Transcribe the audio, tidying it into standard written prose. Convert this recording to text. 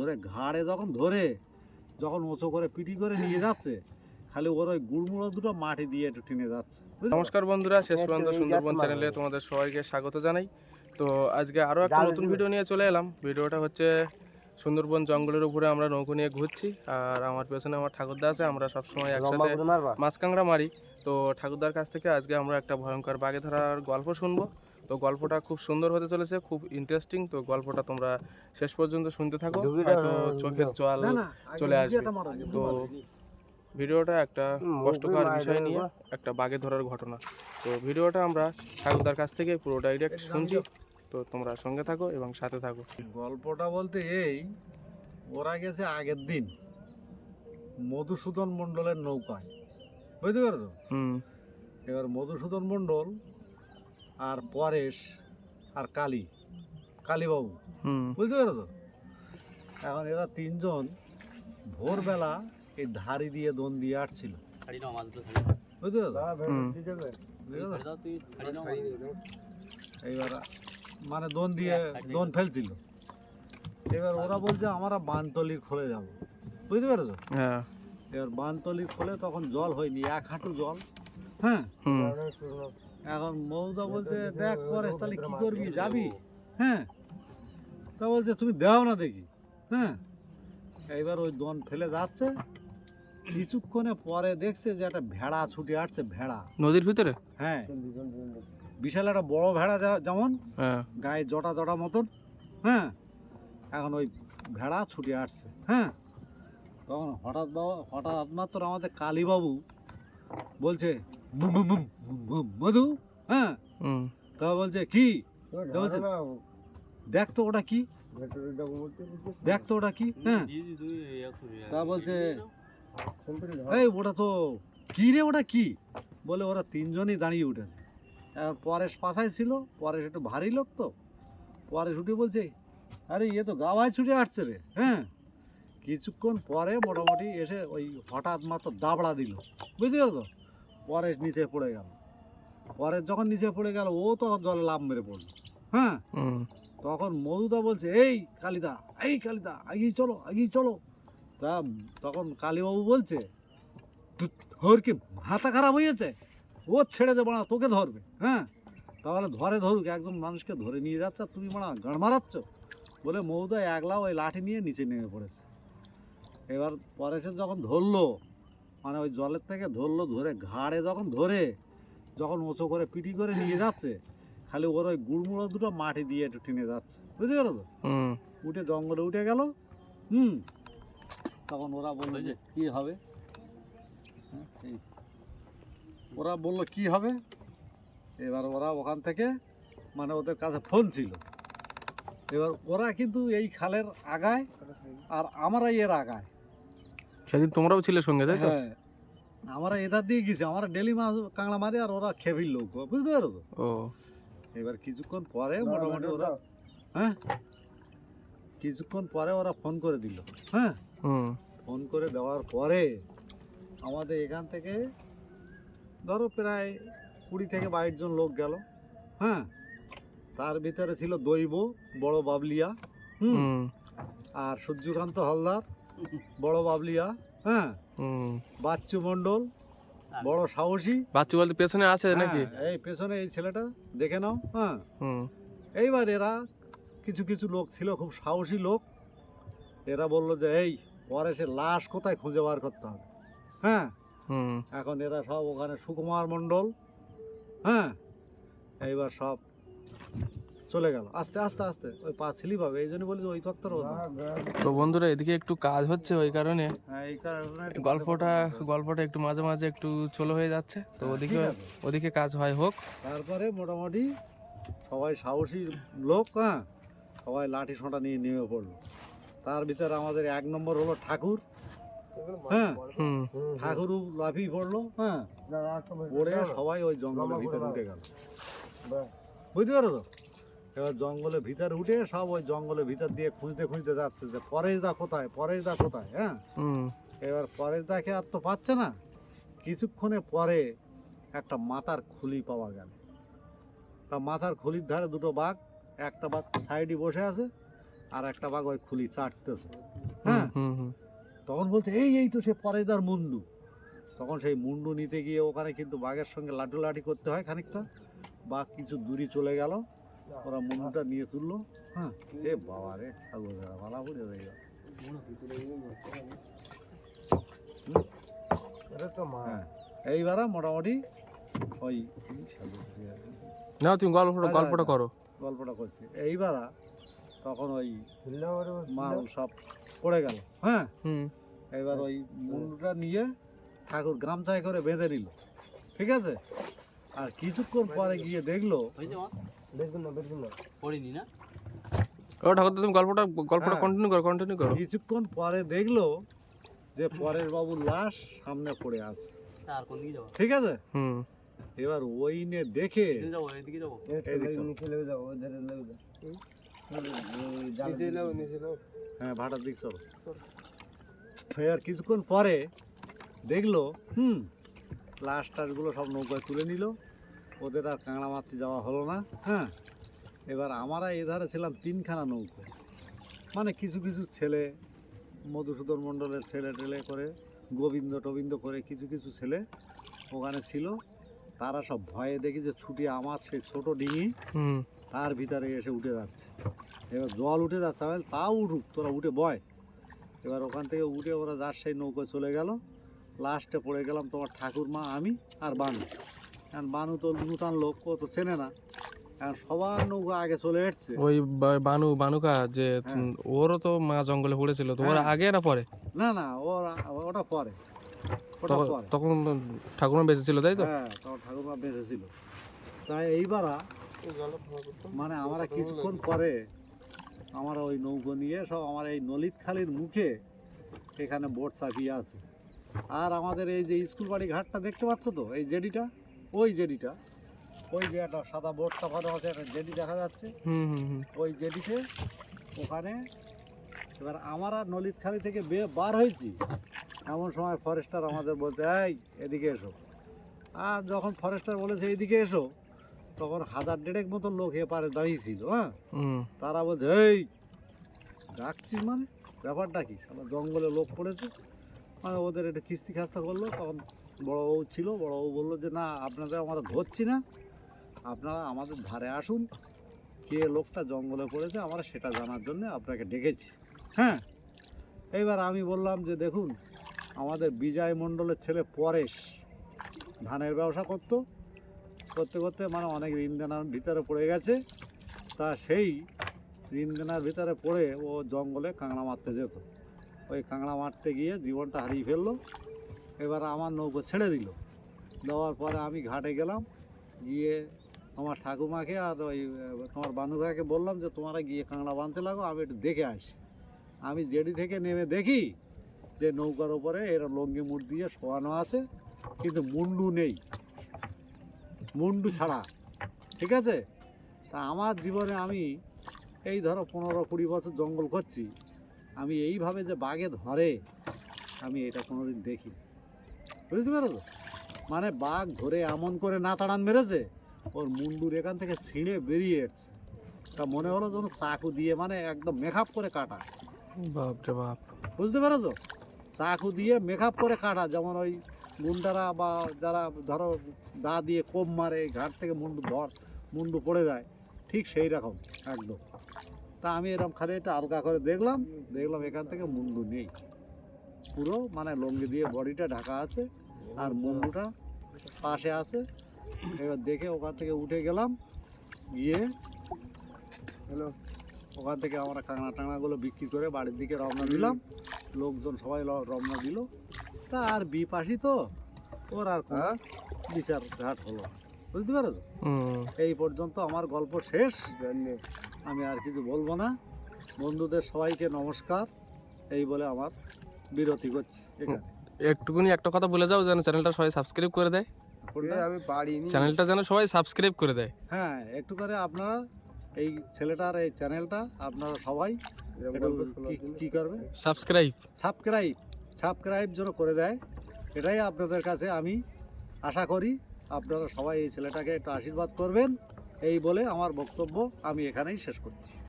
ধরে ঘাড়ে যখন উঁচু করে পিটি করে নিয়ে যাচ্ছে, খালি ওর ওই গুড়মুড়ো দুটো মাটি দিয়ে একটু টেনে যাচ্ছে। নমস্কার বন্ধুরা, শেষ পর্যন্ত সুন্দরবন চ্যানেলে তোমাদের সবাইকে স্বাগত জানাই। তো আজকে আরও একটা নতুন ভিডিও নিয়ে চলে এলাম। ভিডিওটা হচ্ছে সুন্দরবন জঙ্গলের উপরে আমরা নৌকো নিয়ে ঘুরছি, আর আমার পেছনে আমার ঠাকুরদা আছে। আমরা সবসময় একসাথে মাছ কাঁকড়া মারি। তো ঠাকুরদার কাছ থেকে আজকে আমরা একটা ভয়ঙ্কর বাঘে ধরার গল্প শুনবো। তো গল্পটা খুব সুন্দর হতে চলেছে, খুব ইন্টারেস্টিং। তো গল্পটা তোমরা শেষ পর্যন্ত শুনতে থাকো, হয়তো চোখের জল চলে আসবে। তো ভিডিওটা একটা কষ্টকর বিষয় নিয়ে, একটা বাঘে ধরার ঘটনা। তো ভিডিওটা আমরা ঠাকুরদার কাছ থেকে পুরো ডাইরেক্ট শুনছি। তো তোমরা সঙ্গে থাকো এবং সাথে থাকো। গল্পটা বলতে এই, ওরা গেছে আগের দিন মধুসূদন মণ্ডলের নৌকায়, বুঝতে পারছো? এবার মধুসূদন মণ্ডল আর পরেশ আর কালীবাবু, বুঝতে পেরেছো? এখন এরা তিনজন ভোরবেলা এই ধারি দিয়ে দোন দিয়ে আসছিল, বুঝতে পেরেছো? এইবার মানে দোন ফেলছিল। এবার ওরা বলছে আমরা বানতলির খোলে যাব, বুঝতে পেরেছো? এবার বানতলির খোলে তখন জল হয়নি, 1 হাঁটু জল। হ্যাঁ, এখন মৌদা বলছে দেখ পরেশ তাহলে কি করবি, যাবি? হ্যাঁ, তা বলছে তুমি দাও না দেখি। হ্যাঁ, এইবার ওই দোন ফেলে যাচ্ছে, কিছুক্ষণে পরে দেখছে যে একটা ভেড়া ছুটে আসছে। ভেড়া নদীর ভিতরে? হ্যাঁ, বিশাল একটা বড় ভেড়া, যেমন গায়ে জটা মতন। হ্যাঁ, এখন ওই ভেড়া ছুটে আসছে। হ্যাঁ, তখন হঠাৎ মাত্র আমাদের কালীবাবু বলছে মধু। হ্যাঁ, তা বলছে কি, বলছে দেখ তো ওটা কি, দেখ তো ওটা কি। হ্যাঁ, তা বলছে এই ওটা তো কি রে, ওটা কি? বলে ওরা তিনজনই দাঁড়িয়ে উঠেছে। এখন পরেশ পাশায় ছিল, পরেশ একটু ভারী লোক, তো পরেশ উঠে বলছে আরে ইয়ে তো গাওয়ায় ছুটে আসছে রে। হ্যাঁ, কিছুক্ষণ পরে মোটামুটি এসে ওই হঠাৎ মাত্র দাবড়া দিল, বুঝতে পারছো? পরেশ নিচে পড়ে গেল। পরেশ যখন নিচে পড়ে গেল, ও তখন জলে লাফ মেরে পড়লো। হ্যাঁ, তখন মধুদা বলছে এই কালিদা আগিয়ে চলো। তা তখন কালীবাবু বলছে ওর কি মাথা খারাপ হয়েছে, ও ছেড়ে দে বাড়া, তোকে ধরবে। হ্যাঁ, তাহলে ধরুক, একজন মানুষকে ধরে নিয়ে যাচ্ছে আর তুমি বাড়া গাড় মারাচ্ছ। বলে মৌদা একলা ওই লাঠি নিয়ে নিচে নেমে পড়েছে। এবার পরেশের যখন ধরলো, মানে ওই জলের থেকে ধরে ঘাড়ে যখন উঁচু করে পিটি করে নিয়ে যাচ্ছে, খালি ওর ওই গুড়মুড়ো দুটো মাটি দিয়ে একটু টেনে যাচ্ছে, বুঝতে পেরেছো? উঠে জঙ্গলে উঠে গেল। তখন ওরা বললো যে কি হবে, ওরা বললো কি হবে। এবার ওরা ওখান থেকে, মানে ওদের কাছে ফোন ছিল। এবার ওরা কিন্তু এই খালের আগায় আর আমরা এর আগায়। সেদিন তোমরাও ছিলে সঙ্গে, তাই তো? হ্যাঁ, আমরা এধার দিয়ে গেছি, আমরা ডেলি মাছ কাঁকড়া মারি, আর ওরা খেবির লোক, বুঝতে পারছো? এবার কিছুক্ষণ পরে মোটামুটি ওরা, হ্যাঁ, কিছুক্ষণ পরে ওরা ফোন করে দিল। হ্যাঁ, ফোন করে দেওয়ার পরে আমাদের এখান থেকে ধরো প্রায় 20 থেকে 22 জন লোক গেল। হ্যাঁ, তার ভিতরে ছিল দৈব বড় বাবলিয়া, আর সূর্যকান্ত হালদার বড় বাবলিয়া। হ্যাঁ, বাচ্চু মণ্ডল বড় সাহসী। বাচ্চু বলতে পেছনে আছে নাকি? এই পেছনে এই ছেলেটা দেখে নাও। হ্যাঁ, এইবার এরা কিছু লোক ছিল খুব সাহসী লোক। এরা বললো যে এই পরেশের লাশ কোথায় খুঁজে বার করতে হবে। হ্যাঁ, এখন এরা সব ওখানে সুকুমার মণ্ডল, হ্যাঁ, এইবার সব চলে গেল আস্তে আস্তে ওই পা স্লিপ হবে, এই জন্য বলি ওই তত্ত্বর। তো বন্ধুরা, এদিকে একটু কাজ হচ্ছে, ওই কারণে গল্পটা একটু মাঝে মাঝে একটু চলো হয়ে যাচ্ছে। তো ওদিকে কাজ হোক। তারপরে মোটামুটি সবাই সাহসী লোক, হ্যাঁ, সবাই লাঠি সোঁটা নিয়ে নেমে পড়লো। তার ভিতরে আমাদের 1 নম্বর হলো ঠাকুর। হ্যাঁ, ঠাকুরও লাফিয়ে পড়লো। হ্যাঁ, পড়ে সবাই ওই জঙ্গলের ভিতরে উঠে গেল, বুঝতে পারো তো? এবার জঙ্গলের ভিতরে উঠে সব ওই জঙ্গলের ভিতর দিয়ে খুঁজতে যাচ্ছে যে পরেশদা কোথায়। হ্যাঁ, এবার পরেশদাকে আর তো পাচ্ছে না। কিছুক্ষণে পরে একটা মাথার খুলি পাওয়া গেল। তা মাথার খুলির ধারে দুটো বাঘ, একটা বাঘ সাইডে বসে আছে, আর একটা বাঘ ওই খুলি চাটতেছে। হ্যাঁ, হুম হুম তখন বলছে এই তো সে পরেদার মুন্ডু। তখন সেই মুন্ডু নিতে গিয়ে ওখানে কিন্তু বাঘের সঙ্গে লাঠি করতে হয় খানিকটা। বাঘ কিছু দূরে চলে গেল, ওরা মুন্ডুটা নিয়ে তুললো। হ্যাঁ, এ বাবা রে, ভালা পড়ে হয়ে গেল। হ্যাঁ, এইবারে মোটামুটি ওই না, তুমি গল্পটা করো। গল্পটা করছি। এইবার তখন ওই মাল সব পড়ে গেল। হ্যাঁ, এবার ওই মুন্ডুটা নিয়ে ঠাকুর গামছায় করে বেঁধে নিল, ঠিক আছে। আর কিছুক্ষণ পরে গিয়ে দেখলো, ও ঠাকুর, তুমি গল্পটা হ্যাঁ। কন্টিনিউ করো। কিছুক্ষণ পরে দেখলো যে পরের বাবুর লাশ সামনে পড়ে আছে, ঠিক আছে। এবার ওই নিয়ে দেখে হ্যাঁ ভাটার দিক চলো। এবার কিছুক্ষণ পরে দেখলো লাশ টাশগুলো সব নৌকায় তুলে নিল, ওদের আর কাঁকড়া মারতে যাওয়া হলো না। হ্যাঁ, এবার আমরা এধারে ছিলাম 3খানা নৌকো, মানে কিছু কিছু ছেলে, মধুসূদন মণ্ডলের ছেলে টেলে করে, গোবিন্দ টোবিন্দ করে কিছু কিছু ছেলে ওখানে ছিল। তারা সব ভয়ে দেখি যে ছুটি আমার সেই ছোট ডিঙি তার ভিতরে এসে উঠে যাচ্ছে। এবার জল উঠে যাচ্ছে, তাও উঠুক, তোরা উঠে বয়। এবার ওখান থেকে উঠে ওরা যার সেই নৌকোয় চলে গেল। লাস্টে পড়ে গেলাম তোমার ঠাকুরমা, আমি আর বানু। কারণ বানু তো নূতন লোক, ও তো চেনে না। কারণ সবার নৌকা আগে চলে এসছে। ওই বানুকা যে ওরও তো মা জঙ্গলে পড়েছিল, তো ওরা আগে না পরে? না ওটা পরে, তখন ঠাকুরমা বেঁচে ছিল, তাই তো? হ্যাঁ, তখন ঠাকুরমা বেঁচে ছিল। তাই এইবার মানে আমরা কিছুক্ষণ পরে আমরা ওই নৌকো নিয়ে সব আমার এই নলিতখালির মুখে এখানে বোট চাপিয়ে আছে। আর আমাদের এই যে স্কুল বাড়ি ঘাটটা দেখতে পাচ্ছ তো, এই জেডিটা, ওই জেডিটা, ওই যে একটা সাদা বোট চাপানো আছে, একটা জেডি দেখা যাচ্ছে, ওই জেডিতে ওখানে। এবার আমরা নলিতখালি থেকে বার হয়েছি, এমন সময় ফরেস্টার আমাদের বলছে এই এদিকে এসো। আর যখন ফরেস্টার বলেছে এইদিকে এসো, তখন 1000-1.5 মতো লোক এপারে দাঁড়িয়েছিল। হ্যাঁ, তারা বলছে এই ডাকছি, মানে ব্যাপারটা কি, সারা জঙ্গলে লোক পড়েছে, মানে ওদের একটু কিস্তি খাস্তা করলো। তখন বড়োবউ ছিল, বড়োবউ বললো যে না, আপনাদের আমরা ধরছি না, আপনারা আমাদের ধারে আসুন, কে লোকটা জঙ্গলে পড়েছে আমরা সেটা জানার জন্য আপনাকে ডেকেছি। হ্যাঁ, এইবার আমি বললাম যে দেখুন, আমাদের বিজয় মণ্ডলের ছেলে পরেশ ধানের ব্যবসা করতে করতে মানে অনেক ঋণ দেনার ভিতরে পড়ে গেছে। তা সেই ঋণ দেনার ভিতরে পড়ে ও জঙ্গলে কাঁকড়া মারতে যেত। ওই কাঁকড়া মারতে গিয়ে জীবনটা হারিয়ে ফেললো। এবার আমার নৌকো ছেড়ে দিল। দেওয়ার পরে আমি ঘাটে গেলাম, গিয়ে আমার ঠাকুমাকে আর ওই তোমার বানুভাইকে বললাম যে তোমরা গিয়ে কাঁকড়া বাঁধতে লাগো, আমি একটু দেখে আসি। আমি জেডি থেকে নেমে দেখি যে নৌকার ওপরে এর লঙ্গি মুড় দিয়ে শোয়ানো আছে, কিন্তু মুন্ডু নেই, মুন্ডু ছাড়া, ঠিক আছে। তা আমার জীবনে আমি এই ধরো 15-20 বছর জঙ্গল করছি, আমি এইভাবে যে বাঘে ধরে আমি এটা কোনোদিন দেখি, বুঝতে পারো তো। মানে বাঘ ধরে এমন করে না তাড়ান মেরেছে, ওর মুন্ডুর এখান থেকে ছিঁড়ে বেরিয়ে এসছে। তা মনে হলো যেন চাকু দিয়ে মানে একদম মেকআপ করে কাটা। বাপরে বাপ, বুঝতে পারো তো, চাকু দিয়ে মেকআপ করে কাটা, যেমন ওই গুন্ডারা বা যারা ধরো দা দিয়ে কোপ মারে, ঘাট থেকে মুন্ডু পড়ে যায়, ঠিক সেই রকম একদম। তা আমি এরকম খালি এটা আলগা করে দেখলাম এখান থেকে মুন্ডু নেই, পুরো মানে লঙ্গি দিয়ে বডিটা ঢাকা আছে আর মুন্ডুটা পাশে আছে। এবার দেখে ওখান থেকে উঠে গেলাম, গিয়ে ওখান থেকে আমরা কাঁকড়া টাংড়াগুলো বিক্রি করে বাড়ির দিকে রওনা দিলাম। লোকজন সবাই রওনা দিল। তা আর বিপাশি তো, ওর আর বিচার ঘাট হলো, বুঝতে পারো তো। এই পর্যন্ত আমার গল্প শেষ, আমি আর কিছু বলবো না। বন্ধুদের সবাইকে নমস্কার, এই বলে আমার বিরতি করছি এখানে। একটুকুনি একটা কথা বলে যাও, যেন চ্যানেলটা সবাই সাবস্ক্রাইব করে দেয়। আমি পারিনি, চ্যানেলটা যেন সবাই সাবস্ক্রাইব করে দেয়। হ্যাঁ, একটু করে আপনারা এই ছেলেটার এই চ্যানেলটা আপনারা সবাই কি করবে, সাবস্ক্রাইব যেন করে দেয়, এটাই আপনাদের কাছে আমি আশা করি। আপনারা সবাই এই ছেলেটাকে একটু আশীর্বাদ করবেন, এই বলে আমার বক্তব্য আমি এখানেই শেষ করছি।